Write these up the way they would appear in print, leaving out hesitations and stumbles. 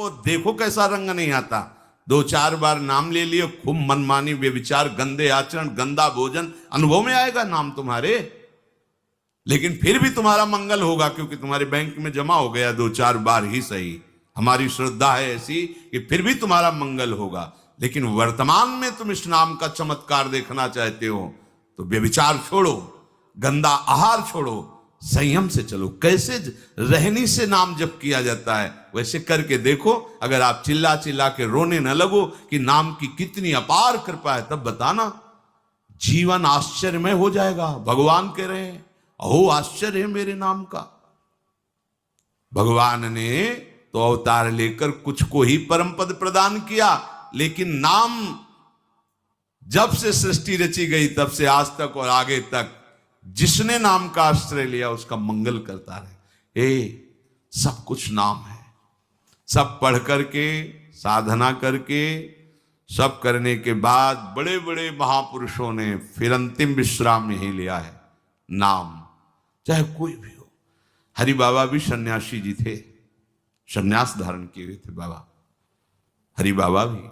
को देखो कैसा रंग नहीं आता। 2-4 बार नाम ले लिए, खूब मनमानी व्यभिचार, गंदे आचरण, गंदा भोजन अनुभव में आएगा नाम तुम्हारे, लेकिन फिर भी तुम्हारा मंगल होगा क्योंकि तुम्हारे बैंक में जमा हो गया 2-4 बार ही सही। हमारी श्रद्धा है ऐसी कि फिर भी तुम्हारा मंगल होगा। लेकिन वर्तमान में तुम इस नाम का चमत्कार देखना चाहते हो तो व्यभिचार छोड़ो, गंदा आहार छोड़ो, संयम से चलो। कैसे रहनी से नाम जप किया जाता है वैसे करके देखो। अगर आप चिल्ला चिल्ला के रोने न लगो कि नाम की कितनी अपार कृपा है, तब बताना, जीवन आश्चर्यमय हो जाएगा। भगवान कह रहे हैं अहो आश्चर्य है मेरे नाम का। भगवान ने तो अवतार लेकर कुछ को ही परम पद प्रदान किया, लेकिन नाम जब से सृष्टि रची गई तब से आज तक और आगे तक जिसने नाम का आश्रय लिया उसका मंगल करता रहे। सब कुछ नाम है। सब पढ़ करके, साधना करके, सब करने के बाद बड़े बड़े महापुरुषों ने फिर अंतिम विश्राम यही लिया है, नाम। चाहे कोई भी हो। हरि बाबा भी सन्यासी जी थे, सन्यास धारण किए हुए थे बाबा। हरि बाबा भी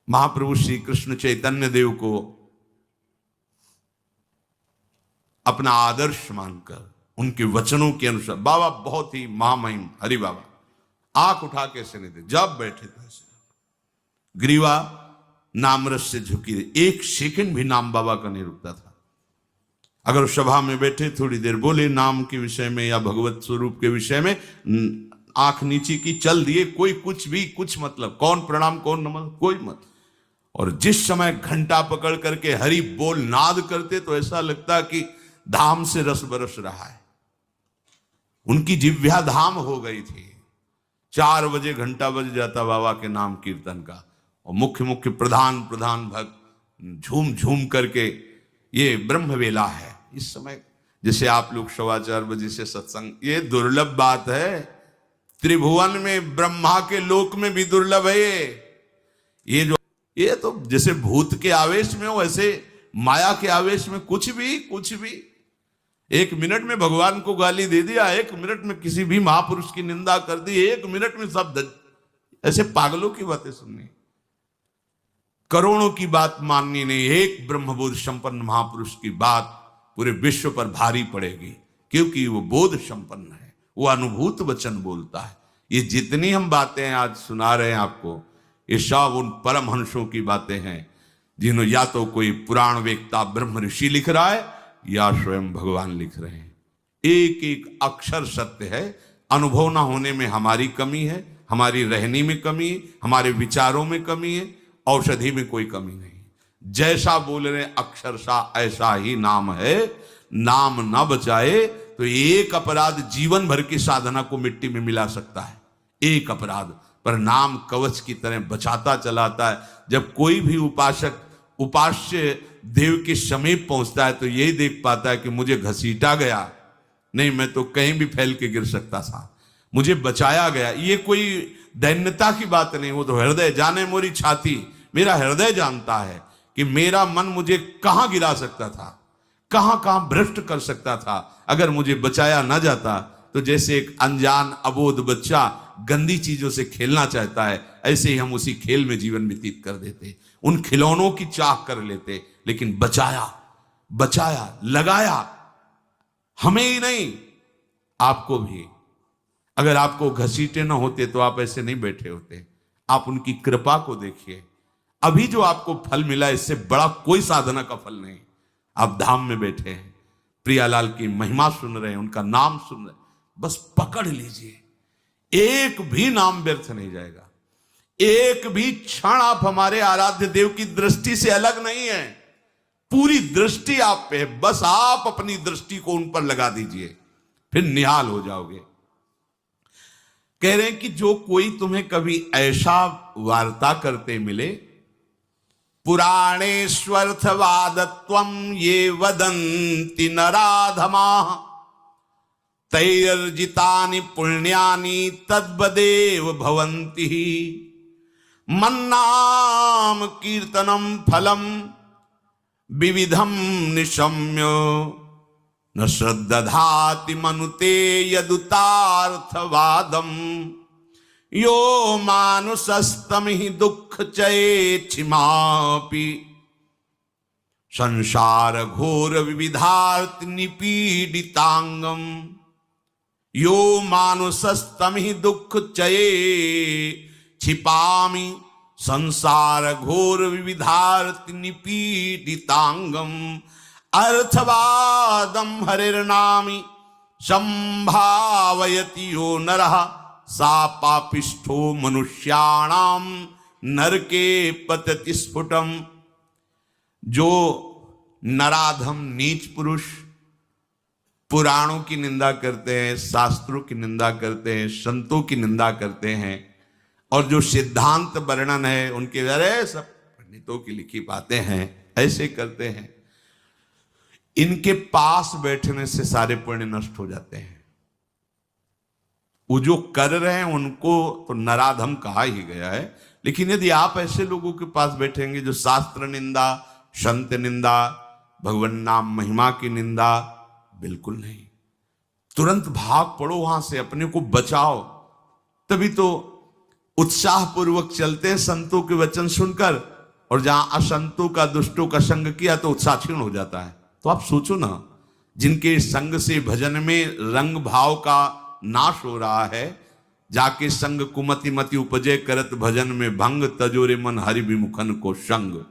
महाप्रभु श्री कृष्ण चैतन्य देव को अपना आदर्श मानकर उनके वचनों के अनुसार, बाबा बहुत ही महामहिम हरि बाबा आंख उठा के ऐसे नहीं थे, जब बैठे थे ऐसे ग्रीवा नामरस से झुकी रही। 1 सेकंड भी नाम बाबा का नहीं रुकता था। अगर सभा में बैठे थोड़ी देर बोले नाम के विषय में या भगवत स्वरूप के विषय में, आंख नीचे की चल दिए, कोई कुछ भी कुछ मतलब, कौन प्रणाम कौन नमन कोई मत। और जिस समय घंटा पकड़ करके हरि बोल नाद करते तो ऐसा लगता कि धाम से रस बरस रहा है। उनकी जिह्वा धाम हो गई थी। 4 बजे घंटा बज जाता बाबा के नाम कीर्तन का, और मुख्य मुख्य प्रधान भक्त झूम झूम करके, ये ब्रह्म वेला है इस समय। जैसे आप लोग 4:15 बजे से सत्संग, ये दुर्लभ बात है। त्रिभुवन में ब्रह्मा के लोक में भी दुर्लभ है ये तो जैसे भूत के आवेश में हो, ऐसे माया के आवेश में कुछ भी 1 मिनट में भगवान को गाली दे दिया, 1 मिनट में किसी भी महापुरुष की निंदा कर दी, 1 मिनट में सब ऐसे पागलों की बातें सुननी, करोड़ों की बात माननी नहीं। एक ब्रह्मबोध संपन्न महापुरुष की बात पूरे विश्व पर भारी पड़ेगी, क्योंकि वो बोध संपन्न है, वो अनुभूत वचन बोलता है। ये जितनी हम बातें आज सुना रहे हैं आपको, ये सब उन परमहंसों की बातें हैं जिन्होंने या तो कोई पुराण वेत्ता ब्रह्म ऋषि लिख रहा है या स्वयं भगवान लिख रहे हैं। एक एक अक्षर सत्य है। अनुभव ना होने में हमारी कमी है, हमारी रहनी में कमी है, हमारे विचारों में कमी है, औषधि में कोई कमी नहीं। जैसा बोल रहे अक्षरशा ऐसा ही नाम है। नाम ना बचाए तो एक अपराध जीवन भर की साधना को मिट्टी में मिला सकता है, एक अपराध। पर नाम कवच की तरह बचाता चलाता है। जब कोई भी उपासक उपास्य देव के समीप पहुंचता है तो यही देख पाता है कि मुझे घसीटा गया नहीं, मैं तो कहीं भी फैल के गिर सकता था, मुझे बचाया गया। ये कोई दैन्यता की बात नहीं, वो तो हृदय जाने मोरी छाती, मेरा हृदय जानता है कि मेरा मन मुझे कहां गिरा सकता था, कहां कहां भ्रष्ट कर सकता था। अगर मुझे बचाया ना जाता तो जैसे एक अनजान अबोध बच्चा गंदी चीजों से खेलना चाहता है, ऐसे ही हम उसी खेल में जीवन व्यतीत कर देते, उन खिलौनों की चाह कर लेते। लेकिन बचाया लगाया, हमें ही नहीं आपको भी। अगर आपको घसीटे ना होते तो आप ऐसे नहीं बैठे होते। आप उनकी कृपा को देखिए। अभी जो आपको फल मिला, इससे बड़ा कोई साधना का फल नहीं। आप धाम में बैठे हैं, प्रियालाल की महिमा सुन रहे हैं, उनका नाम सुन रहे हैं, बस पकड़ लीजिए। एक भी नाम व्यर्थ नहीं जाएगा। एक भी क्षण आप हमारे आराध्य देव की दृष्टि से अलग नहीं है। पूरी दृष्टि आप पे है, बस आप अपनी दृष्टि को उन पर लगा दीजिए, फिर निहाल हो जाओगे। कह रहे हैं कि जो कोई तुम्हें कभी ऐसा वार्ता करते मिले, पुराणेष्वर्थवादत्वं ये वदन्ति नराधमा, तैर्जितानि पुण्यानि तद्वदेव भवन्ति। मन्नाम कीर्तनम फलम विविधम निशम्य, न श्रद्धाति मनुते यदुतार्थवादम। यो मानुषस्तम ही दुख चये क्षिमापि संसार घोर विविधार्थ निपीडितांगम। यो मानुषस्तम ही दुख चये क्षिपामि संसार घोर विविधार्थ निपीडितांगम। अर्थवादम हरिर्नामी संभावयति यो नरः सा पापिष्ठो मनुष्याणाम नरके पतति स्फुटम। जो नराधम नीच पुरुष पुराणों की निंदा करते हैं, शास्त्रों की निंदा करते हैं, संतों की निंदा करते हैं, और जो सिद्धांत वर्णन है उनके अरे सब पंडितों की लिखी बातें हैं, ऐसे करते हैं, इनके पास बैठने से सारे पुण्य नष्ट हो जाते हैं। वो जो कर रहे हैं उनको तो नराधम कहा ही गया है, लेकिन यदि आप ऐसे लोगों के पास बैठेंगे जो शास्त्र निंदा, संत निंदा, भगवान नाम महिमा की निंदा, बिल्कुल नहीं। तुरंत भाग पड़ो वहां से, अपने को बचाओ। तभी तो उत्साह पूर्वक चलते हैं संतों के वचन सुनकर, और जहां असंतों का, दुष्टों का संग किया तो उत्साह क्षीण हो जाता है। तो आप सोचो ना, जिनके संग से भजन में रंग भाव का नाश हो रहा है, जाके संग कुमति मति उपजे करत भजन में भंग, तजोरे मन हरि विमुखन को संग।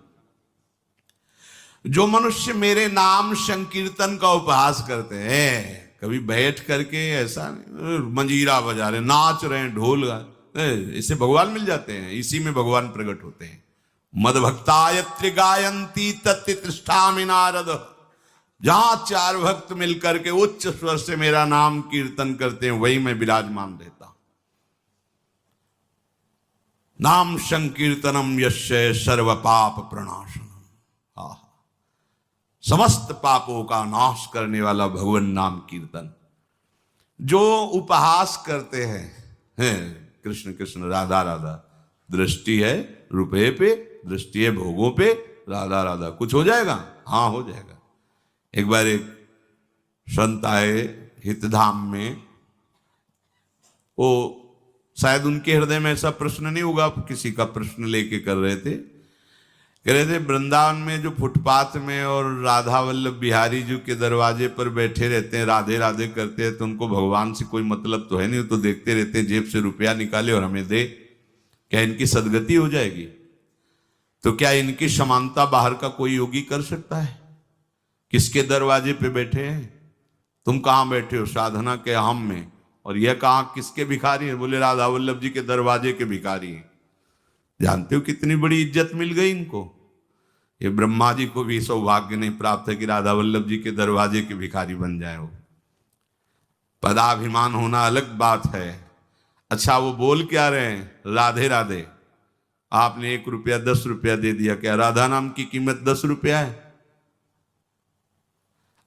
जो मनुष्य मेरे नाम संकीर्तन का उपहास करते हैं, कभी बैठ करके ऐसा मंजीरा बजा रहे, नाच रहे हैं, ढोल इससे भगवान मिल जाते हैं, इसी में भगवान प्रकट होते हैं। मद भक्तायत्र गायंती तत्ति तृष्ठामि नारद। जहां चार भक्त मिलकर के उच्च स्वर से मेरा नाम कीर्तन करते हैं, वही मैं विराजमान रहता हूं। नाम संकीर्तनम यस्य सर्व पाप प्रणाशनम। समस्त पापों का नाश करने वाला भगवान नाम कीर्तन। जो उपहास करते हैं कृष्ण कृष्ण राधा राधा, दृष्टि है रुपए पे, दृष्टि है भोगों पे, राधा राधा, कुछ हो जाएगा? हाँ हो जाएगा। एक बार एक संत आए हितधाम में, वो शायद उनके हृदय में ऐसा प्रश्न नहीं होगा, किसी का प्रश्न लेके कर रहे थे। कह रहे थे वृंदावन में जो फुटपाथ में और राधा वल्लभ बिहारी जी के दरवाजे पर बैठे रहते हैं, राधे राधे करते हैं, तो उनको भगवान से कोई मतलब तो है नहीं, तो देखते रहते हैं जेब से रुपया निकाले और हमें दे, क्या इनकी सदगति हो जाएगी? तो क्या इनकी समानता बाहर का कोई योगी कर सकता है? किसके दरवाजे पे बैठे हैं? तुम कहाँ बैठे हो? साधना के हम में। और यह कहाँ किसके भिखारी हैं? बोले राधा वल्लभ जी के दरवाजे के भिखारी हैं। जानते हो कितनी बड़ी इज्जत मिल गई इनको? ये ब्रह्मा जी को भी सौभाग्य नहीं प्राप्त है कि राधा वल्लभ जी के दरवाजे के भिखारी बन जाए। वो पदाभिमान होना अलग बात है। अच्छा वो बोल क्या रहे हैं? राधे राधे। आपने 1 रुपया 10 रुपया दे दिया, क्या राधा नाम की कीमत 10 रुपया है?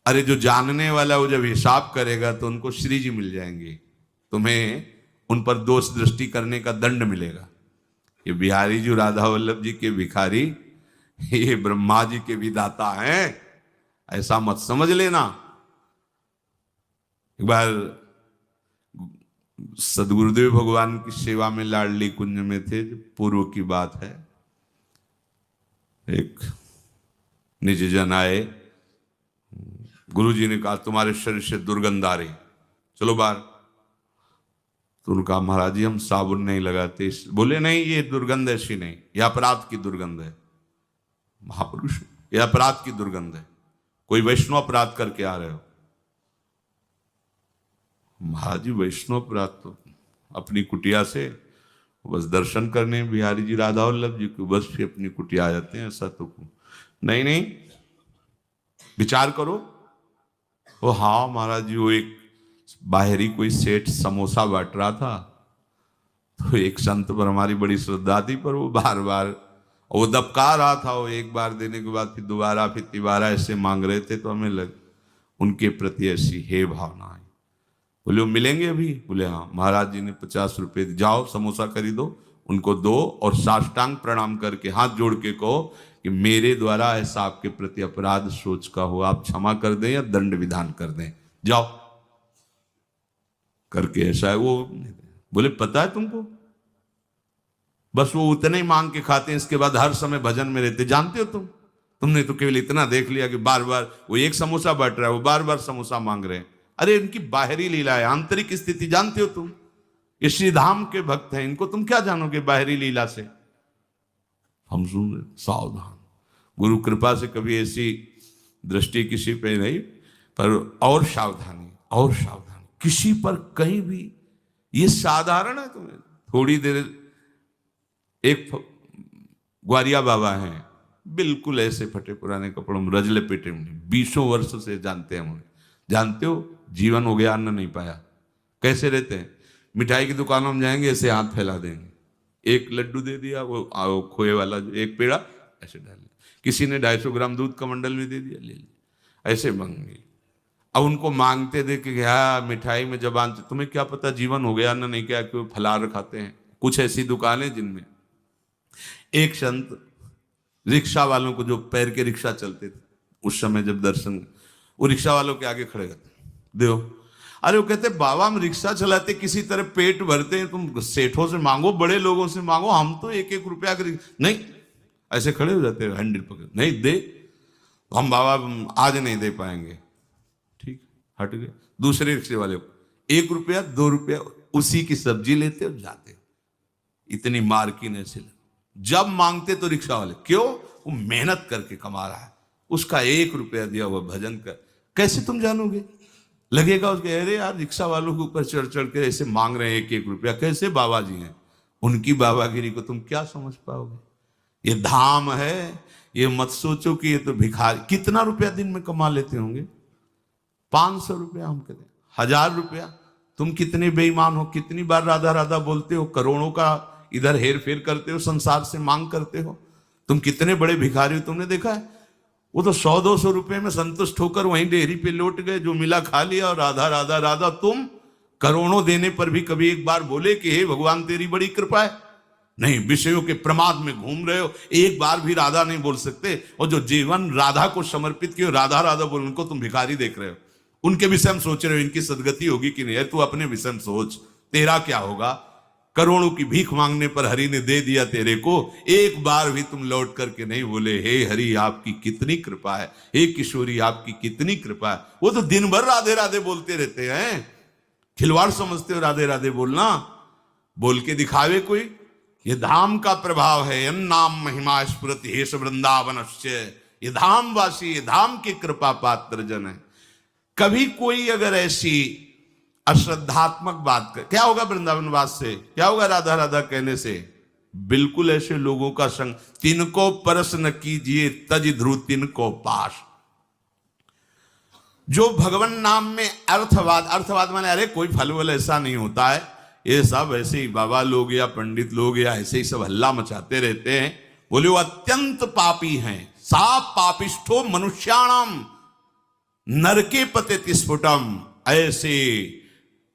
अरे जो जानने वाला वो जब हिसाब करेगा तो उनको श्री जी मिल जाएंगे, तुम्हें उन पर दोष दृष्टि करने का दंड मिलेगा। ये बिहारी जी राधा वल्लभ जी के भिखारी, ये ब्रह्मा जी के विधाता हैं, ऐसा मत समझ लेना। एक बार सदगुरुदेव भगवान की सेवा में लाडली कुंज में थे, पूर्व की बात है। एक निज जन आए, गुरुजी ने कहा तुम्हारे शरीर से दुर्गंध आ रही, चलो बाहर। तो उनका महाराज जी हम साबुन नहीं लगाते। बोले नहीं ये दुर्गंध ऐसी नहीं, ये अपराध की दुर्गंध है। महापुरुष, ये अपराध की दुर्गंध है, कोई वैष्णव अपराध करके आ रहे हो। महाराज जी वैष्णव अपराध तो अपनी कुटिया से बस दर्शन करने बिहारी जी राधा वल्लभ जी को बस फिर अपनी कुटिया आ जाते हैं, ऐसा तो नहीं। नहीं विचार करो। वो हाँ महाराज जी, वो एक बाहरी कोई सेठ समोसा बांट रहा था, तो एक संत पर हमारी बड़ी श्रद्धा थी, पर वो बार बार वो दबका रहा था। वो एक बार देने के बाद फिर दोबारा फिर तिबारा ऐसे मांग रहे थे, तो हमें उनके प्रति ऐसी हे भावना आई। बोले वो मिलेंगे अभी? बोले हाँ। महाराज जी ने 50 रुपये, जाओ समोसा खरीदो, उनको दो और साष्टांग प्रणाम करके हाथ जोड़ के कहो कि मेरे द्वारा ऐसा आपके प्रति अपराध सोच का हो, आप क्षमा कर दें या दंड विधान कर दें, जाओ करके। ऐसा है वो। बोले पता है तुमको बस वो उतने ही मांग के खाते हैं, इसके बाद हर समय भजन में रहते। जानते हो तुमने तो केवल इतना देख लिया कि बार बार वो एक समोसा बट रहा है, वो बार बार समोसा मांग रहे हैं। अरे इनकी बाहरी लीला है, आंतरिक स्थिति जानते हो तुम? ये श्री धाम के भक्त हैं, इनको तुम क्या जानोगे बाहरी लीला से? हम सुन रहे, सावधान। गुरु कृपा से कभी ऐसी दृष्टि किसी पे नहीं, पर और सावधानी, और सावधानी किसी पर कहीं भी। ये साधारण है तुम्हें थोड़ी देर। एक ग्वारिया बाबा हैं, बिल्कुल ऐसे फटे पुराने कपड़ों में, रजले पेटे में, 20 वर्ष से जानते हैं मुझे। जानते हो, जीवन हो गया, अन्न नहीं पाया। कैसे रहते हैं? मिठाई की दुकानों में जाएंगे, ऐसे हाथ फैला देंगे, एक लड्डू दे दिया, वो खोए वाला एक पेड़ा ऐसे डाल दिया, किसी ने 250 ग्राम दूध का मंडल भी दे दिया, ले लिया, ऐसे मांगे। अब उनको मांगते देखे क्या मिठाई में जबान, तुम्हें क्या पता जीवन हो गया, अन्न नहीं क्या, क्यों फलार खाते हैं। कुछ ऐसी दुकानें जिनमें एक संत रिक्शा वालों को, जो पैर के रिक्शा चलते थे उस समय जब दर्शन, वो रिक्शा वालों के आगे खड़े रहते, देखो। अरे वो कहते बाबा हम रिक्शा चलाते, किसी तरह पेट भरते हैं, तुम सेठों से मांगो, बड़े लोगों से मांगो, हम तो 1-1 रुपया का नहीं। ऐसे खड़े हो जाते हैं, हैंडल पकड़, नहीं दे हम बाबा आज नहीं दे पाएंगे। ठीक, हट गए। दूसरे रिक्शे वाले को 1 रुपया 2 रुपया, उसी की सब्जी लेते और जाते। इतनी मार्किन ऐसे जब मांगते तो रिक्शा वाले, क्यों? वो मेहनत करके कमा रहा है, उसका 1 रुपया दिया हुआ भजन कर। कैसे तुम जानोगे? लगेगा उसके, अरे यार रिक्शा वालों के ऊपर चढ़ चढ़ के ऐसे मांग रहे हैं 1-1 रुपया, कैसे बाबा जी हैं? उनकी बाबागिरी को तुम क्या समझ पाओगे? ये धाम है, ये मत सोचो कि ये तो भिखारी। कितना रुपया दिन में कमा लेते होंगे? 500 रुपया, हम कहते 1000 रुपया। तुम कितने बेईमान हो, कितनी बार राधा राधा बोलते हो, करोड़ों का इधर हेर फेर करते हो, संसार से मांग करते हो। तुम कितने बड़े भिखारी हो, तुमने देखा है? वो तो 100-200 रुपए में संतुष्ट होकर वहीं डेयरी पे लौट गए, जो मिला खा लिया, और राधा राधा राधा। तुम करोड़ों देने पर भी कभी एक बार बोले कि हे भगवान तेरी बड़ी कृपा है? नहीं, विषयों के प्रमाद में घूम रहे हो, एक बार भी राधा नहीं बोल सकते। और जो जीवन राधा को समर्पित किए, राधा राधा बोल, उनको तुम भिखारी देख रहे हो। उनके विषय में सोच रहे हो इनकी सदगति होगी कि नहीं है। तू अपने विषय में सोच, तेरा क्या होगा? करोड़ों की भीख मांगने पर हरि ने दे दिया तेरे को, एक बार भी तुम लौट करके नहीं बोले हे हरि आपकी कितनी कृपा है, हे किशोरी आपकी कितनी कृपा है। वो तो दिन भर राधे राधे बोलते रहते हैं। खिलवाड़ समझते हो राधे राधे बोलना? बोल के दिखावे कोई? ये धाम का प्रभाव है। नाम महिमा स्फुरति हेश वृंदावनस्य। ये धाम वासी, ये धाम की कृपा पात्र जन है। कभी कोई अगर ऐसी अश्रद्धात्मक बात कर, क्या होगा वृंदावनवास से? क्या होगा राधा राधा कहने से? बिल्कुल ऐसे लोगों का संग। तिनको परस न कीजिए तज ध्रुव तिनको पास। जो भगवान नाम में अर्थवाद, अर्थवाद माने अरे कोई फल वल ऐसा नहीं होता है, ये सब ऐसे ही बाबा लोग या पंडित लोग या ऐसे ही सब हल्ला मचाते रहते हैं। बोले वो अत्यंत पापी हैं। सा पापिष्ठो मनुष्याणाम नरके पते स्फुटम। ऐसे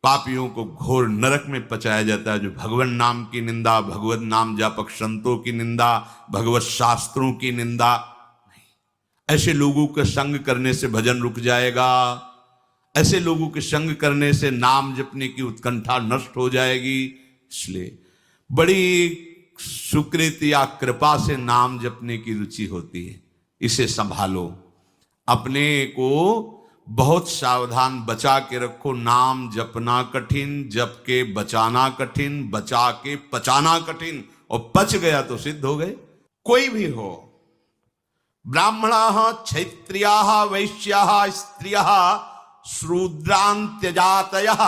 पापियों को घोर नरक में पचाया जाता है जो भगवान नाम की निंदा, भगवत नाम जापक संतों की निंदा, भगवत शास्त्रों की निंदा। नहीं, ऐसे लोगों के संग करने से भजन रुक जाएगा। ऐसे लोगों के संग करने से नाम जपने की उत्कंठा नष्ट हो जाएगी। इसलिए बड़ी सुकृत या कृपा से नाम जपने की रुचि होती है, इसे संभालो। अपने को बहुत सावधान बचा के रखो। नाम जपना कठिन, जप के बचाना कठिन, बचा के पचाना कठिन, और पच गया तो सिद्ध हो गए। कोई भी हो, ब्राह्मणा क्षत्रिया वैश्या स्त्रिया शूद्रांत्यजातयः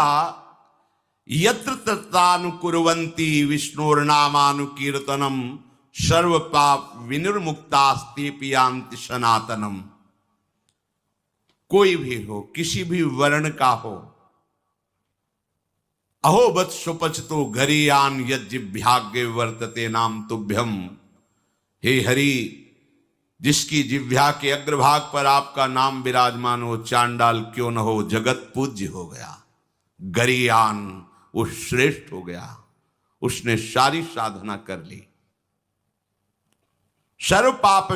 यत्र तत्रानुकुर्वन्ति विष्णोर्नामानुकीर्तनम सर्व पाप विनिर्मुक्तास्तेऽपि यान्ति सनातनम। कोई भी हो, किसी भी वर्ण का हो। अहो वत्सुपचतो घरियान यज्जिभ्याग्य वर्तते नाम तुभ्यम। हे हरि, जिसकी जिह्वा के अग्रभाग पर आपका नाम विराजमान हो, चांडाल क्यों न हो, जगत पूज्य हो गया। गरियान, वो श्रेष्ठ हो गया, उसने सारी साधना कर ली। सर्व पाप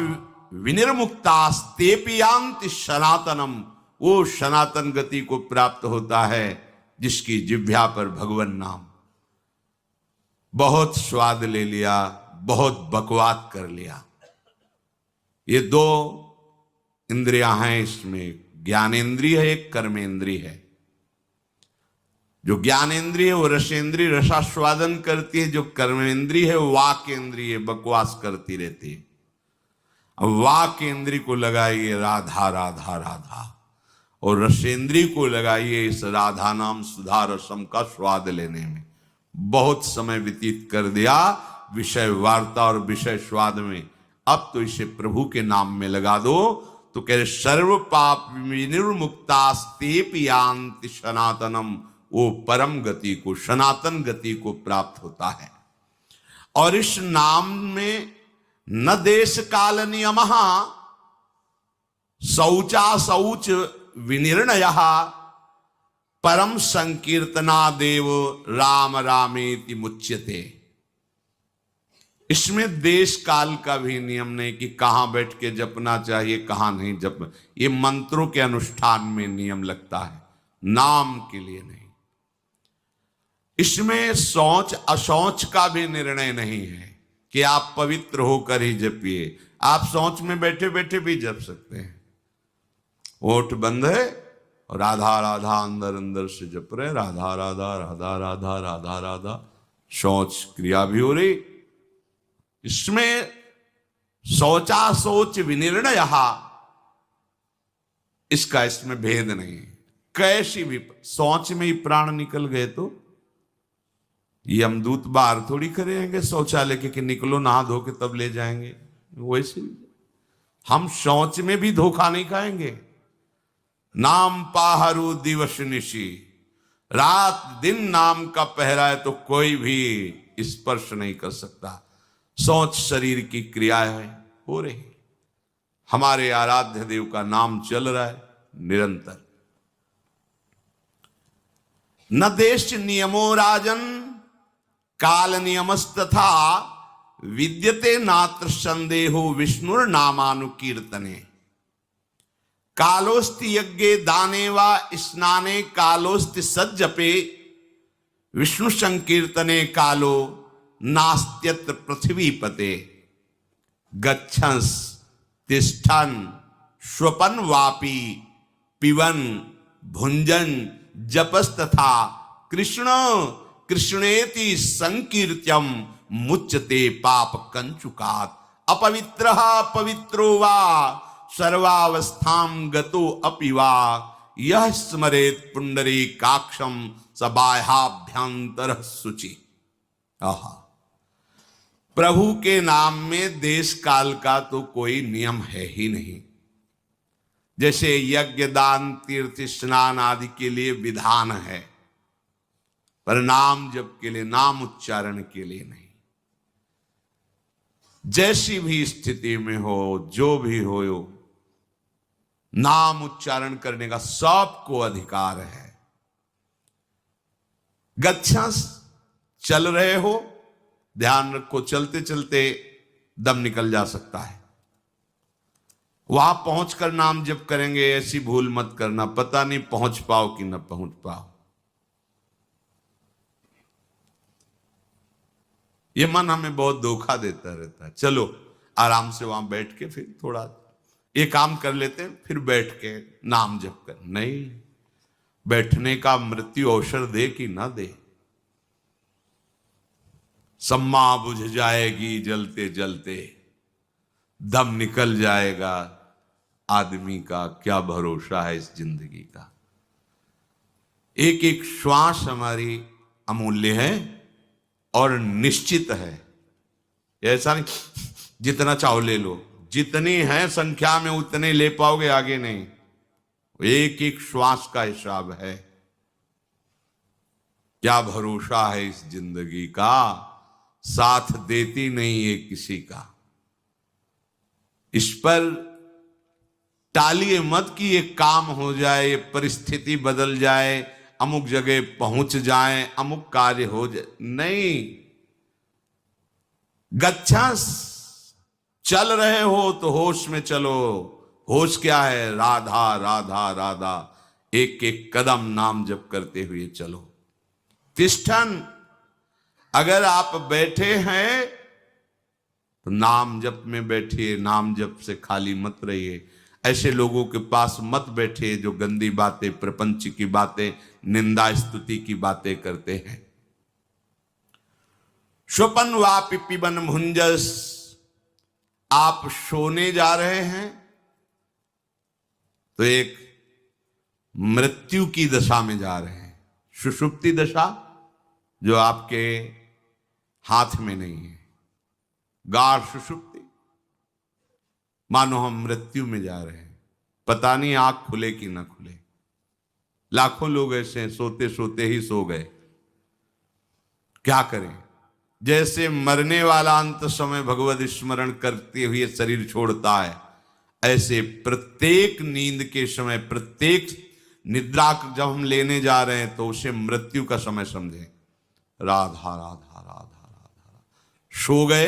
विनिर्मुक्तास्तेऽपि यान्ति सनातनम। वो सनातन गति को प्राप्त होता है जिसकी जिह्वा पर भगवान नाम। बहुत स्वाद ले लिया, बहुत बकवास कर लिया। ये दो इंद्रियां हैं इसमें, ज्ञानेन्द्रिय है, एक कर्मेंद्रिय है। जो ज्ञानेन्द्रिय है वो रसेंद्रिय, रसास्वादन करती है। जो कर्मेंद्रिय है वाक इंद्रिय, बकवास करती रहती है। अब वाक इंद्रिय को लगाइए राधा राधा राधा, और रसेंद्रिय को लगाइए इस राधा नाम सुधा रसम का स्वाद लेने में। बहुत समय व्यतीत कर दिया विषय वार्ता और विषय स्वाद में, अब तो इसे प्रभु के नाम में लगा दो। तो कह रहे सर्व पाप विनिर्मुक्तास्ते यान्ति सनातनम, वो परम गति को, सनातन गति को प्राप्त होता है। और इस नाम में न देश काल नियम, शौचा शौच विनिर्णय, परम संकीर्तना देव राम रामेति मुच्यते। इसमें देश काल का भी नियम नहीं कि कहां बैठ के जपना चाहिए, कहां नहीं जप। ये मंत्रों के अनुष्ठान में नियम लगता है, नाम के लिए नहीं। इसमें शौच अशौच का भी निर्णय नहीं है कि आप पवित्र होकर ही जपिए। आप शौच में बैठे बैठे भी जप सकते हैं। ओठ बंद है और राधा राधा अंदर अंदर से जप रहे, राधा राधा राधा राधा राधा राधा, शौच क्रिया भी हो रही। इसमें शौचा शौच विनिर्णय, इसका इसमें भेद नहीं। कैसी भी शौच में ही प्राण निकल गए तो यमदूत बाहर थोड़ी करेंगे शौचालय के कि निकलो नहा धो के तब ले जाएंगे। वैसे हम शौच में भी धोखा नहीं खाएंगे। नाम पाहरू दिवस निशी, रात दिन नाम का पहरा है तो कोई भी स्पर्श नहीं कर सकता। शौच शरीर की क्रिया है, हो रही। हमारे आराध्य देव का नाम चल रहा है निरंतर। न देश नियमो राजन काल नियमस्तथा, विद्यते नात्र संदेहो विष्णुर नामानुकीर्तने। कालोस्ति यज्ञे दाने वा स्नाने, कालोस्ति सज्जपे, विष्णु संकीर्तने कालो नास्त्यत्र पृथ्वीपते। गच्छंस तिष्ठन स्वपन वापी, पिवन भुंजन जपस्तथा, कृष्ण कृष्णेति संकीर्त्यम मुच्यते पाप कंचुकात। अपवित्रः पवित्रो वा सर्वावस्थां गतो अपि वा, यह स्मरेत पुंडरीकाक्षं स बाह्याभ्यंतरः शुचि। आहा, प्रभु के नाम में देश काल का तो कोई नियम है ही नहीं। जैसे यज्ञ दान तीर्थ स्नान आदि के लिए विधान है, पर नाम जप के लिए, नाम उच्चारण के लिए नहीं। जैसी भी स्थिति में हो, जो भी हो, नाम उच्चारण करने का सबको अधिकार है। गच्छंस, चल रहे हो, ध्यान रखो, चलते चलते दम निकल जा सकता है। वहां पहुंचकर नाम जप करेंगे, ऐसी भूल मत करना, पता नहीं पहुंच पाओ कि न पहुंच पाओ। ये मन हमें बहुत धोखा देता रहता है। चलो आराम से वहां बैठ के फिर थोड़ा ये काम कर लेते हैं, फिर बैठ के नाम जप कर। नहीं, बैठने का मृत्यु अवसर दे कि ना दे। सम्मा बुझ जाएगी जलते जलते, दम निकल जाएगा। आदमी का क्या भरोसा है इस जिंदगी का। एक एक श्वास हमारी अमूल्य है और निश्चित है। ऐसा नहीं जितना चाहो ले लो, जितनी है संख्या में उतने ले पाओगे, आगे नहीं। एक एक श्वास का हिसाब है। क्या भरोसा है इस जिंदगी का, साथ देती नहीं है किसी का। इस पर टालिए मत कि ये काम हो जाए, ये परिस्थिति बदल जाए, अमुक जगह पहुंच जाए, अमुक कार्य हो जाए। नहीं, गच्छंस, चल रहे हो तो होश में चलो। होश क्या है? राधा राधा राधा, एक एक कदम नाम जप करते हुए चलो। तिष्ठन, अगर आप बैठे हैं तो नाम जप में बैठिए, नाम जप से खाली मत रहिए। ऐसे लोगों के पास मत बैठिए जो गंदी बातें, प्रपंच की बातें, निंदा स्तुति की बातें करते हैं। स्वपन वापि पिबन भुंजस, आप सोने जा रहे हैं तो एक मृत्यु की दशा में जा रहे हैं। सुषुप्ति दशा जो आपके हाथ में नहीं है, गाढ़ सुषुप्ति, मानो हम मृत्यु में जा रहे हैं, पता नहीं आंख खुले कि ना खुले। लाखों लोग ऐसे हैं, सोते सोते ही सो गए। क्या करें? जैसे मरने वाला अंत समय भगवत स्मरण करते हुए शरीर छोड़ता है, ऐसे प्रत्येक नींद के समय, प्रत्येक निद्रा जब हम लेने जा रहे हैं तो उसे मृत्यु का समय समझें। राधा राधा राधा राधा। सो गए,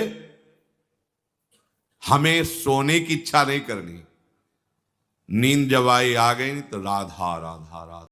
हमें सोने की इच्छा नहीं करनी, नींद जब आई आ गई तो राधा राधा राधा।